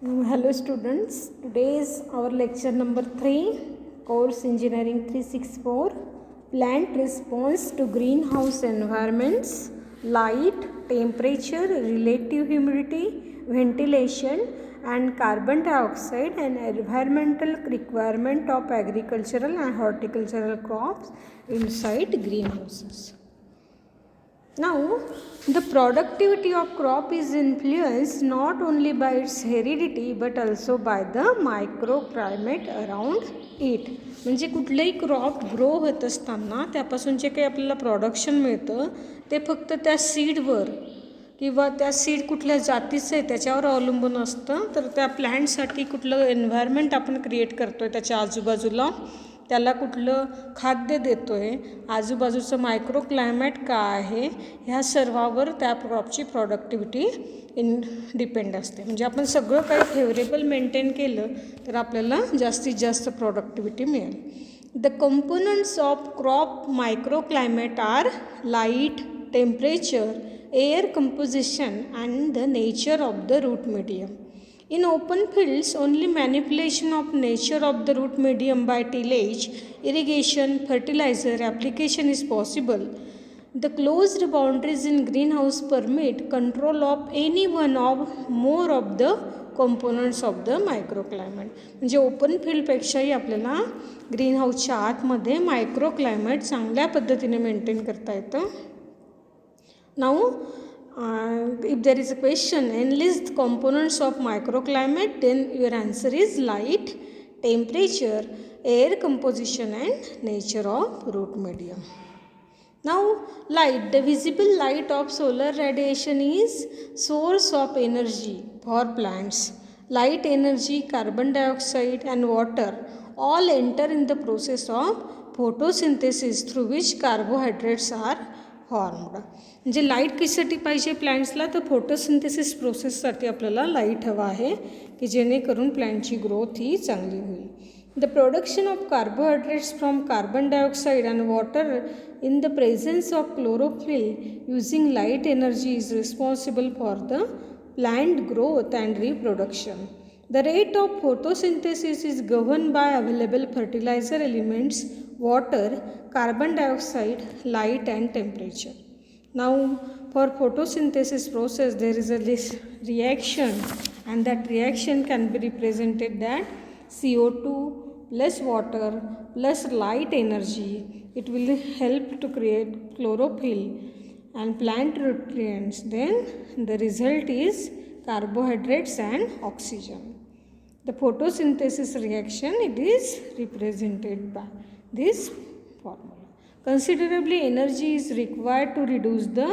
Hello students, today is our lecture number 3, course engineering 364, plant response to greenhouse environments, light, temperature, relative humidity, ventilation and carbon dioxide and environmental requirement of agricultural and horticultural crops inside greenhouses. Now, the productivity of crop is influenced not only by its heredity but also by the microclimate around it. म्हणजे कुठलंही crop grow होत असताना त्यापासून जे काही आपल्याला production मिळतं ते फक्त त्या सीडवर किंवा त्या सीड कुठल्या जातीचं आहे त्याच्यावर अवलंबून असतं. तर त्या प्लॅन्टसाठी कुठलं एन्व्हायरमेंट आपण क्रिएट करतो आहे त्याच्या आजूबाजूला, त्याला कुठलं खाद्य देतो आहे, आजूबाजूचं मायक्रो क्लायमेट काय आहे, ह्या सर्वावर त्या क्रॉपची प्रॉडक्टिव्हिटी डिपेंड असते. म्हणजे आपण सगळं काही फेवरेबल मेंटेन केलं तर आपल्याला जास्तीत जास्त प्रॉडक्टिव्हिटी मिळेल. The components of crop micro climate are light, temperature, air composition and the nature of the root medium. In open fields, only manipulation of nature of the root medium by tillage, irrigation, fertilizer application is possible. The closed boundaries in greenhouse permit control of any one or more of the components of the microclimate. म्हणजे open फील्डपेक्षाही आपल्याला ग्रीनहाऊसच्या आतमध्ये मायक्रोक्लायमेट चांगल्या पद्धतीने maintain करता येतं. Now, if there is a question, enlist components of microclimate, then your answer is light, temperature, air composition and nature of root medium. Now, light, the visible light of solar radiation is source of energy for plants. Light energy, carbon dioxide and water all enter in the process of photosynthesis through which carbohydrates are formed. म्हणजे light कशासाठी पाहिजे प्लॅन्ट्सला, तर photosynthesis प्रोसेससाठी आपल्याला light हवा आहे की जेणेकरून प्लॅन्टची growth ही चांगली होईल. The production of carbohydrates from carbon dioxide and water in the presence of chlorophyll using light energy is responsible for the plant growth and reproduction. The rate of photosynthesis is governed by available fertilizer elements, water, carbon dioxide, light and temperature. Now, for photosynthesis process there is a reaction, and that reaction can be represented that CO2 plus water plus light energy. It will help to create chlorophyll and plant nutrients. Then the result is carbohydrates and oxygen. The photosynthesis reaction, it is represented by this formula. Considerably energy is required to reduce the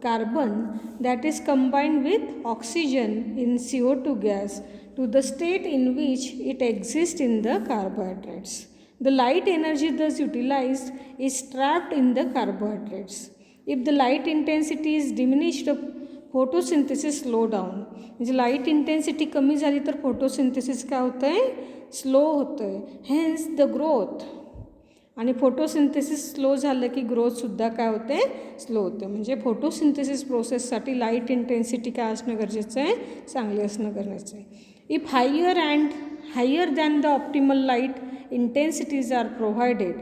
carbon that is combined with oxygen in CO2 gas to the state in which it exists in the carbohydrates. The light energy thus utilized is trapped in the carbohydrates. If the light intensity is diminished, photosynthesis slow down. म्हणजे light intensity कमी झाली तर photosynthesis काय होतं आहे, slow होतं आहे. Hence the growth. आणि फोटोसिंथेसिस स्लो झालं की ग्रोथसुद्धा काय होते, स्लो होते. म्हणजे फोटोसिंथेसिस प्रोसेससाठी लाईट इंटेन्सिटी काय असणं गरजेचं आहे, चांगली असणं गरजेचं आहे. If higher than the optimal light intensities are provided,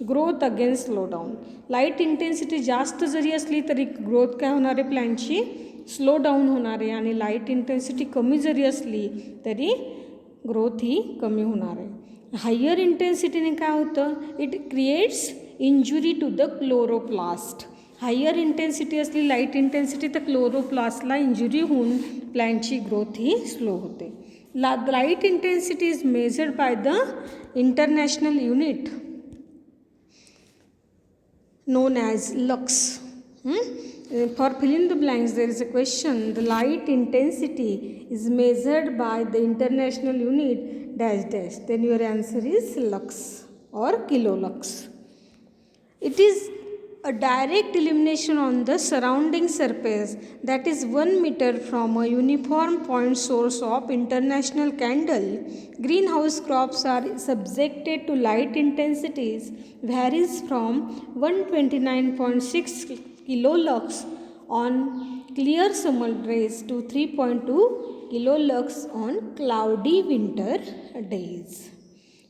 growth again slow down. Light intensity जास्त जरी असली तरी ग्रोथ काय होणार आहे, प्लॅन्टची स्लो डाऊन होणार आहे. आणि लाईट इंटेन्सिटी कमी जरी असली तरी ग्रोथ ही कमी होणार आहे. हायर इंटेन्सिटीने काय होतं, it creates injury to the chloroplast. Higher intensity असली लाईट इंटेन्सिटी तर क्लोरोप्लास्टला इंजुरी होऊन प्लॅन्टची ग्रोथ ही स्लो होते. Light intensity is measured by the international unit known as lux. For fill in the blanks there is a question. The light intensity is measured by the international unit dash dash. Then your answer is lux or kilolux. It is a direct illumination on the surrounding surface that is 1 meter from a uniform point source of international candle. Greenhouse crops are subjected to light intensities varies from 129.6 kilolux on clear summer days to 3.2 kilolux on cloudy winter days.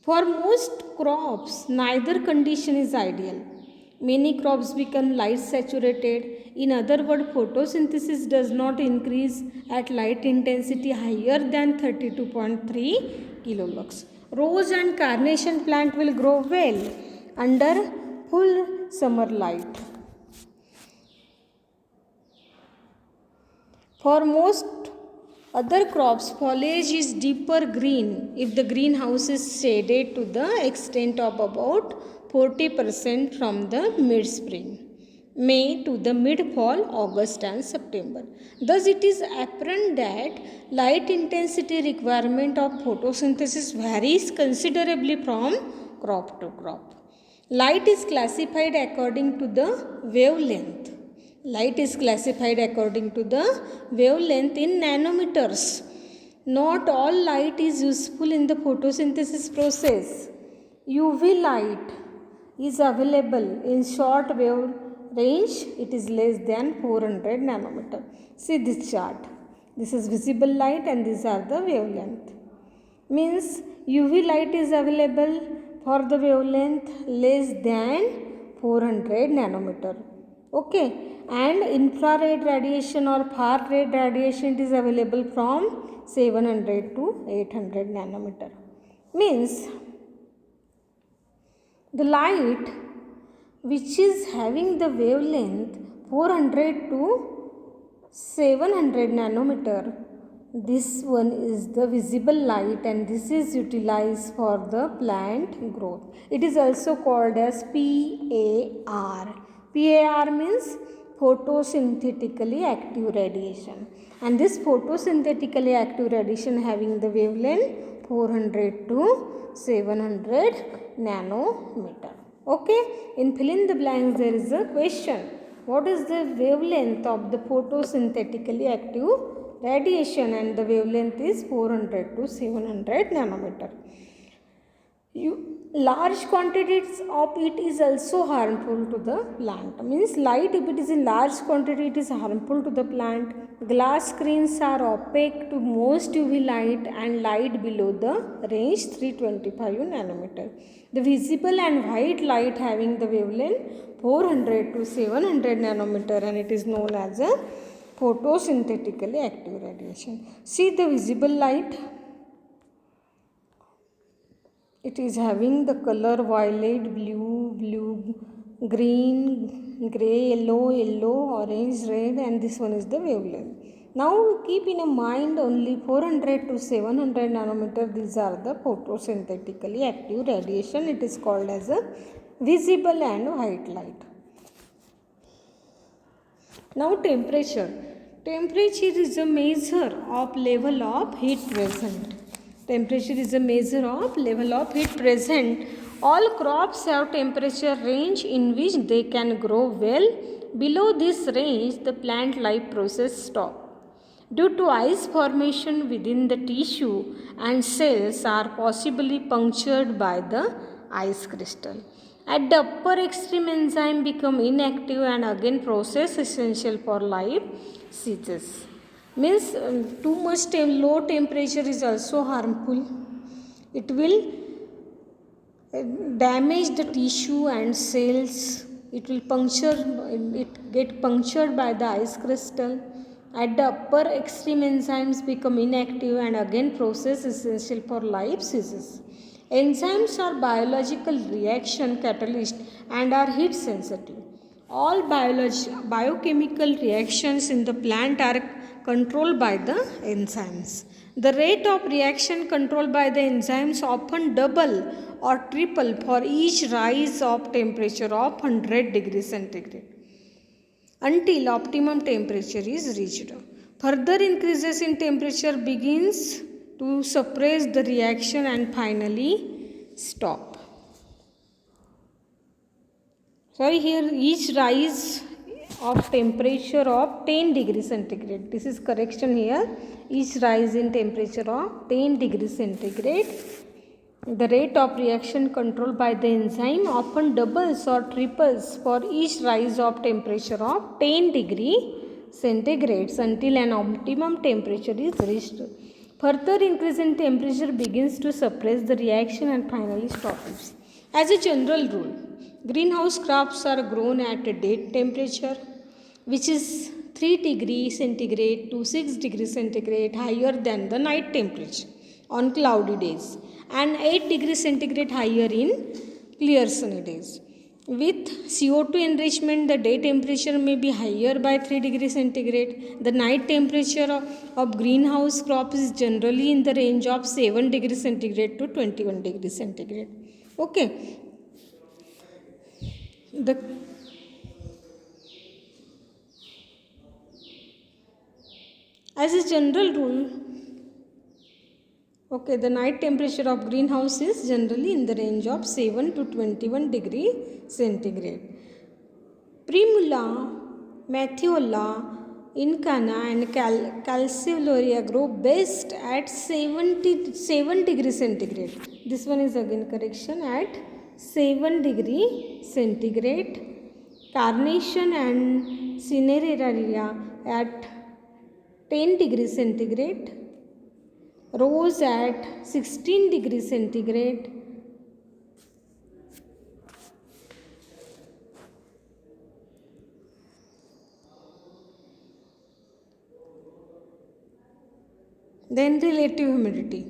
For most crops, neither condition is ideal. Many crops become light saturated. In other words, photosynthesis does not increase at light intensity higher than 32.3 kilolux. Rose and carnation plant will grow well under full summer light. For most other crops, foliage is deeper green if the greenhouse is shaded to the extent of about 40% from the mid-spring, May to the mid-fall, August and September. Thus, it is apparent that light intensity requirement of photosynthesis varies considerably from crop to crop. Light is classified according to the wavelength. Light is classified according to the wavelength in nanometers. Not all light is useful in the photosynthesis process. UV light is available in short wave range. It is less than 400 nanometer. See this chart. This is visible light and these are the wavelength. Means UV light is available for the wavelength less than 400 nanometer. Okay, and infrared radiation or far red radiation is available from 700 to 800 nanometer. Means the light which is having the wavelength 400 to 700 nanometer, this one is the visible light and this is utilized for the plant growth. It is also called as PAR. PAR means photosynthetically active radiation, and this photosynthetically active radiation having the wavelength 400 to 700 nanometer. Okay, in fill in the blanks there is a question. What is the wavelength of the photosynthetically active radiation? And the wavelength is 400 to 700 nanometer. Large quantities of it is also harmful to the plant. Means light, if it is in large quantity, it is harmful to the plant. Glass screens are opaque to most UV light and light below the range 325 nanometer. The visible and white light having the wavelength 400 to 700 nanometer, and it is known as a photosynthetically active radiation. See the visible light. It is having the color violet, blue, green, grey, yellow, orange, red, and this one is the wavelength. Now keep in mind only 400 to 700 nanometer. These are the photosynthetically active radiation. It is called as a visible and white light. Now temperature. Temperature is a measure of level of heat present. Temperature is a measure of level of heat present. All crops have temperature range in which they can grow well. Below this range, the plant life process stops. Due to ice formation within the tissue and cells are possibly punctured by the ice crystal. At the upper extreme, enzyme become inactive and again process essential for life ceases. Means too much low temperature is also harmful. It will damage the tissue and cells. It will get punctured by the ice crystal. At the upper extreme, enzymes become inactive and again process essential for life ceases. Enzymes are biological reaction catalysts and are heat sensitive. All biochemical reactions in the plant are controlled by the enzymes. The rate of reaction controlled by the enzymes often double or triple for each rise of temperature of 100 degrees centigrade until optimum temperature is reached. Further increases in temperature begins to suppress the reaction and finally stop. Sorry, here each rise of temperature of 10 degrees centigrade. This is correction here. Each rise in temperature of 10 degrees centigrade. The rate of reaction controlled by the enzyme often doubles or triples for each rise of temperature of 10 degree centigrade until an optimum temperature is reached. Further increase in temperature begins to suppress the reaction and finally stops. As a general rule, greenhouse crops are grown at a dead temperature, which is 3 degrees centigrade to 6 degrees centigrade higher than the night temperature on cloudy days and 8 degrees centigrade higher in clear sunny days. With CO2 enrichment, the day temperature may be higher by 3 degrees centigrade. The night temperature of greenhouse crops is generally in the range of 7 degrees centigrade to 21 degrees centigrade. Okay. As a general rule, the night temperature of greenhouse is generally in the range of 7 to 21 degree centigrade. Primula, Matthiola, Incana and Calceolaria grow best at 77 degrees centigrade. This one is again correction, at 7 degree centigrade. Carnation and Cineraria at 10 degrees centigrade. Rose at 16 degrees centigrade. Then relative humidity.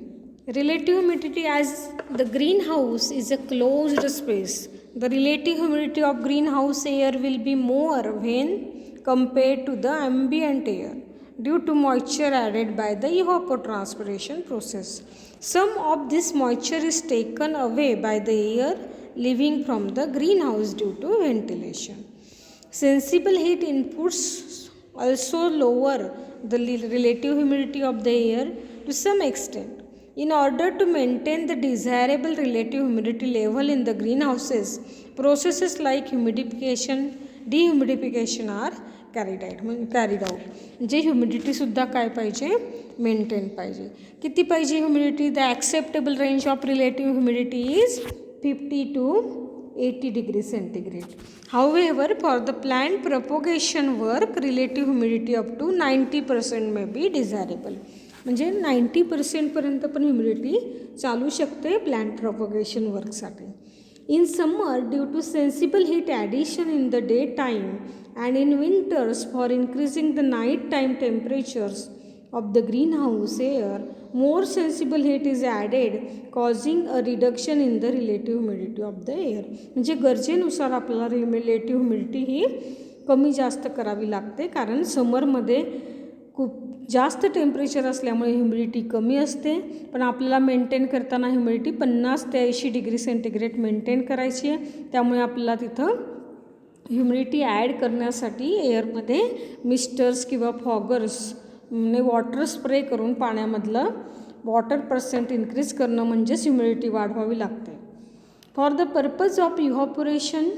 Relative humidity, as the greenhouse is a closed space, the relative humidity of greenhouse air will be more when compared to the ambient air due to moisture added by the evapotranspiration process. Some of this moisture is taken away by the air leaving from the greenhouse due to ventilation. Sensible heat inputs also lower the relative humidity of the air to some extent. In order to maintain the desirable relative humidity level in the greenhouses, processes like humidification, dehumidification are carried out. म्हणजे humidity सुद्धा काय पाहिजे, maintain पाहिजे. किती पाहिजे humidity? The acceptable range of relative humidity is 50 to 80 degrees centigrade. However, for the plant propagation work, relative humidity up to 90% may be desirable. म्हणजे 90% पर्यंत पण ह्युमिडिटी चालू शकते प्लांट प्रोपगेशन वर्कसाठी. In summer, due to sensible heat addition in the daytime and in winters for increasing the nighttime temperatures of the greenhouse air, more sensible heat is added, causing a reduction in the relative humidity of the air. म्हणजे गरजेनुसार आपल्याला relative humidity ही कमी जास्त करावी लागते, कारण समरमध्ये खूप जास्त टेम्परेचर असल्यामुळे ह्युमिडिटी कमी असते, पण आपल्याला मेंटेन करताना ह्युमिडिटी 50 ते 80 डिग्री सेंटीग्रेड मेंटेन करायची आहे. त्यामुळे आपल्याला तिथं ह्युमिडिटी ॲड करण्यासाठी एअरमध्ये मिस्टर्स किंवा फॉगर्स म्हणजे वॉटर स्प्रे करून पाण्यामधलं वॉटर पर्सेंट इन्क्रीज करणं म्हणजेच ह्युमिडिटी वाढवावी लागते. For the purpose of evaporation,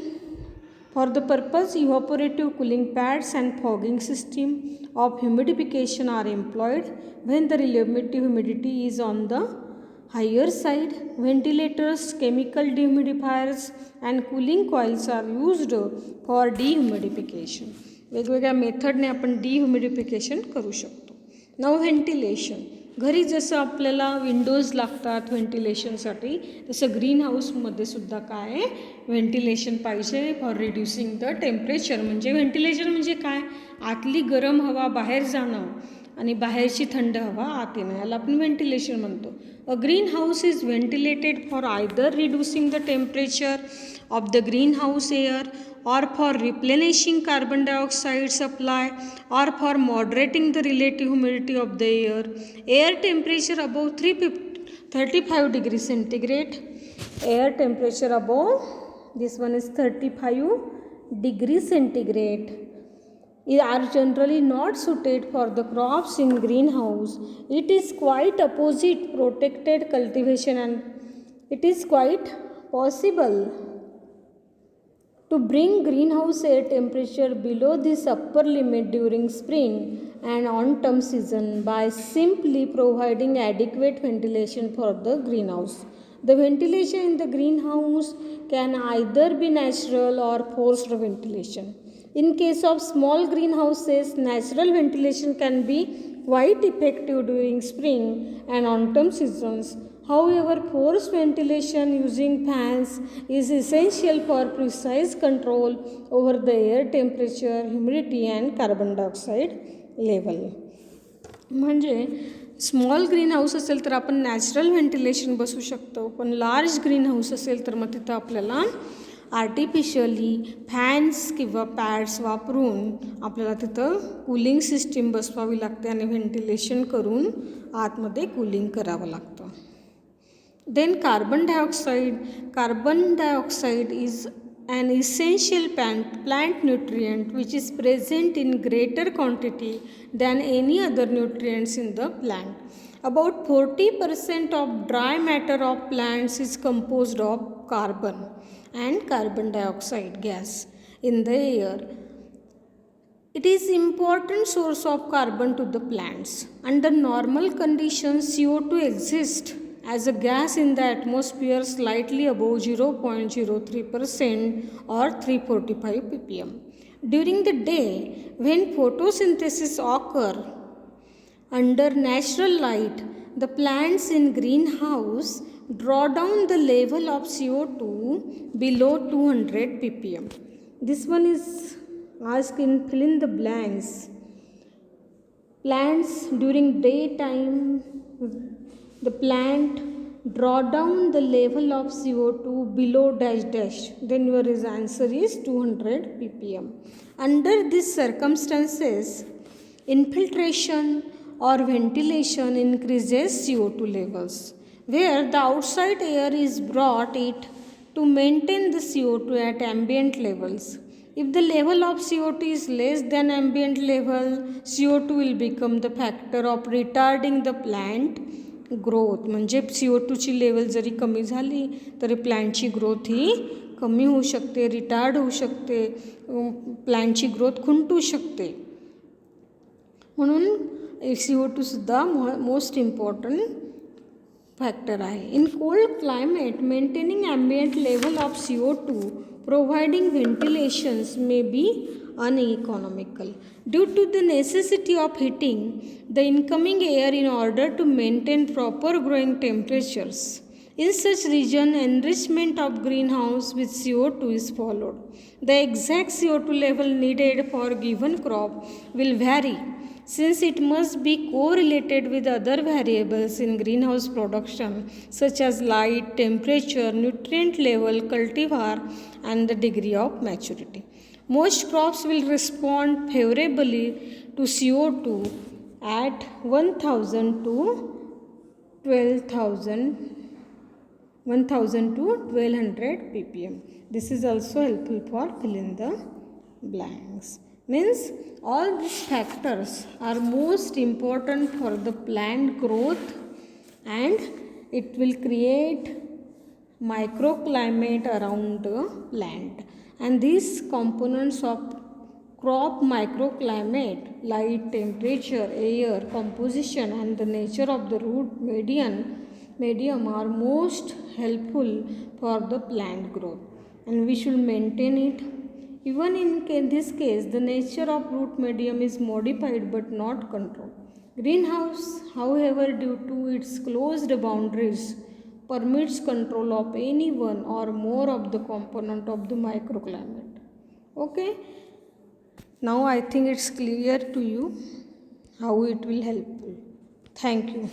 for the purpose, evaporative cooling pads and fogging system of humidification are employed when the relative humidity is on the higher side. Ventilators, chemical dehumidifiers and cooling coils are used for dehumidification. वेगवेगळ्या मेथडने आपण डिह्युमिडिफिकेशन करू शकतो. नाव ventilation. घरी जसं आपल्याला Windows लागतात व्हेंटिलेशनसाठी, तसं green हाऊसमध्ये सुद्धा काय व्हेंटिलेशन पाहिजे फॉर रिड्युसिंग द टेम्परेचर. म्हणजे व्हेंटिलेशन म्हणजे काय, आतली गरम हवा बाहेर जाणं आणि बाहेरची थंड हवा आत येणं, याला आपण व्हेंटिलेशन म्हणतो. A greenhouse is ventilated for either reducing the temperature of the greenhouse air or for replenishing carbon dioxide supply or for moderating the relative humidity of the air. Air temperature above 35 degrees centigrade. Air temperature above, this one is 35 degrees centigrade, are generally not suited for the crops in greenhouse. It is quite opposite protected cultivation, and it is quite possible to bring greenhouse air temperature below this upper limit during spring and autumn season by simply providing adequate ventilation for the greenhouse. The ventilation in the greenhouse can either be natural or forced ventilation. In case of small greenhouses, natural ventilation can be quite effective during spring and autumn seasons. However, forced ventilation using fans is essential for precise control over the air temperature, humidity and carbon dioxide level. म्हणजे small green house असेल तर आपण natural ventilation बसवू शकतो, पण large green house असेल तर मग तिथं आपल्याला आर्टिफिशियली फॅन्स किंवा पॅड्स वापरून आपल्याला तिथं कूलिंग सिस्टीम बसवावी लागते आणि व्हेंटिलेशन करून आतमध्ये कूलिंग करावं लागतं. Then carbon dioxide is an essential plant nutrient which is present in greater quantity than any other nutrients in the plant. About 40% of dry matter of plants is composed of carbon and carbon dioxide gas in the air. It is important source of carbon to the plants. Under normal conditions, CO2 exists as a gas in the atmosphere slightly above 0.03% or 345 ppm. During the day, when photosynthesis occurs under natural light, the plants in greenhouse draw down the level of CO2 below 200 ppm. This one is asked in fill in the blanks. Plants during daytime, the plant draw down the level of CO2 below dash dash, then your answer is 200 ppm. Under these circumstances, infiltration or ventilation increases CO2 levels, where the outside air is brought it to maintain the CO2 at ambient levels. If the level of CO2 is less than ambient level, CO2 will become the factor of retarding the plant growth. म्हणजे CO2ची level जरी कमी झाली तरी प्लॅन्टची growth ही कमी होऊ शकते, retard होऊ शकते, प्लॅन्टची growth खुंटू शकते. म्हणून CO2 सुद्धा मोस्ट इम्पॉर्टंट फॅक्टर आहे. In cold climate maintaining ambient level of CO2 providing ventilations may be uneconomical due to the necessity of heating the incoming air in order to maintain proper growing temperatures. In such region, enrichment of greenhouse with CO2 is followed. The exact CO2 level needed for given crop will vary, since it must be correlated with other variables in greenhouse production such as light, temperature, nutrient level, cultivar and the degree of maturity. Most crops will respond favorably to CO2 at 1000 to 1200 ppm. This is also helpful for fill in the blanks. Means all these factors are most important for the plant growth, and it will create microclimate around the plant. And these components of crop microclimate, light, temperature, air, composition and the nature of the root medium are most helpful for the plant growth, and we should maintain it. Even in this case, the nature of root medium is modified but not controlled. Greenhouse, however, due to its closed boundaries, permits control of any one or more of the component of the microclimate. Okay, now I think it's clear to you how it will help you. Thank you.